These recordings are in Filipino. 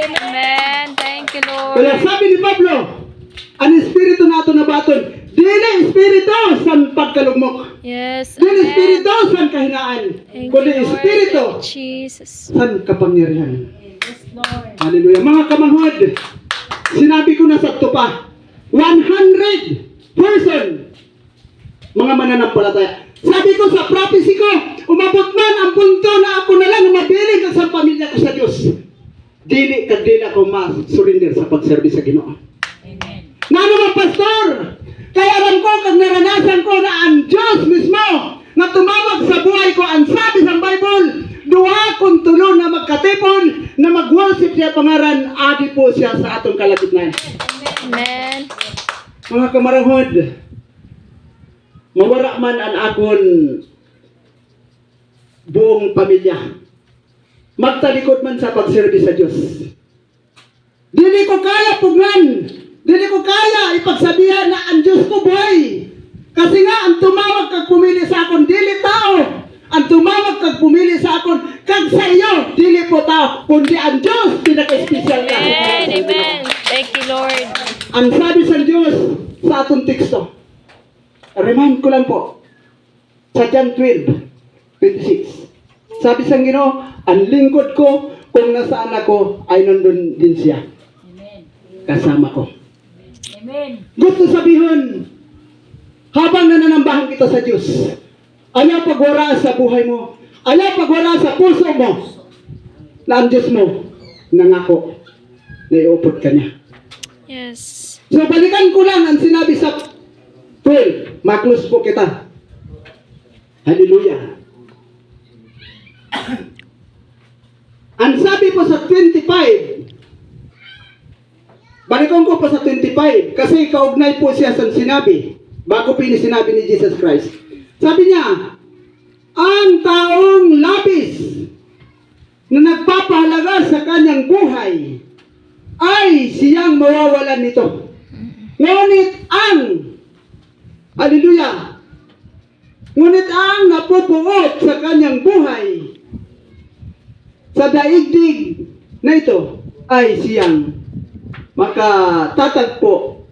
Amen. Thank you, Lord. Kaya sabi ni Pablo, ang espiritu nato na baton, dili espiritu san pagkalugmok. Yes. Dili Amen. espiritu san kahinaan. Thank Kundi you, Lord. espiritu Thank you, Jesus. san kapangyarihan. Hallelujah. Mga kamanghod, sinabi ko na sa tupa, 100% mga mananampalataya. Sabi ko sa prophecy ko, umabot man ang punto na ako na lang mabiling ka sa pamilya ko sa Diyos. Dili ako ma-surrender sa pagservice sa Ginoo. Amen. Nano mga pastor, kaya alam ko kag naranasan ko na ang Diyos mismo na tumawag sa buhay ko, ang sabi sa Bible, duha kung tulo na magkatipon na mag-worship siya pangaran, adi po siya sa atong kalagitnaan. Amen. Mga kamarahod, mawara man ang akon buong pamilya, magtalikod man sa pagservice sa Diyos. Dili ko kaya pugnan, dili ko kaya ipagsabihan na ang Diyos ko buhay. Kasi nga, ang tumawag kag pumili sa akon, dili tao. Ang tumawag kag pumili sa akon, kag sa iyo, dili po tao, kundi ang Diyos, pinaka-espesyal ka. Amen. Amen. Thank you, Lord. Ang sabi sa Diyos sa atong teksto, remind ko lang po, sa John 12:26. Sabi sa Ginoo, ang lingkod ko, kung nasaan ako, ay nandun din siya. Amen. Kasama ko. Amen. Gusto sabihin, habang nananambahan kita sa Diyos, ala pagwara sa buhay mo, ala pagwara sa puso mo, na ang Diyos mo, nangako, na iupod ka niya. Yes. So balikan ko lang ang sinabi sa 12, maklose po kita. Hallelujah. Ang sabi po sa 25, balikan ko pa sa 25, kasi kaugnay po siya sa sinabi, bago po sinabi ni Jesus Christ. Sabi niya, ang taong labis na nagpapahalaga sa kanyang buhay ay siyang mawawalan nito. Ngunit ang, hallelujah, ngunit ang napupuot sa kanyang buhay sa daigdig na ito ay siyang makatatagpo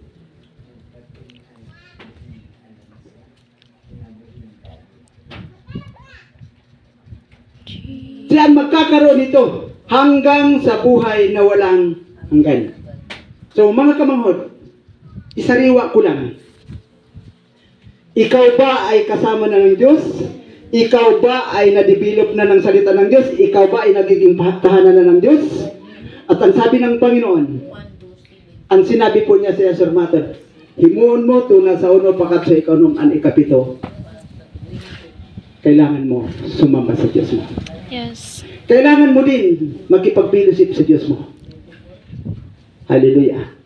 siyang magkakaroon nito hanggang sa buhay na walang hanggan. So mga kamanghod, isariwa ko lang. Ikaw ba ay kasama na ng Diyos? Ikaw ba ay na-develop na ng salita ng Diyos? Ikaw ba ay nagiging tahanan na ng Diyos? At ang sabi ng Panginoon, ang sinabi po niya sa Sir Matter, himuon mo tuna sa uno pakat sa ikaw nung an ikapito. Kailangan mo sumamba sa Diyos mo. Yes. Kailangan mo din magkipag-fellowship sa Diyos mo. Hallelujah.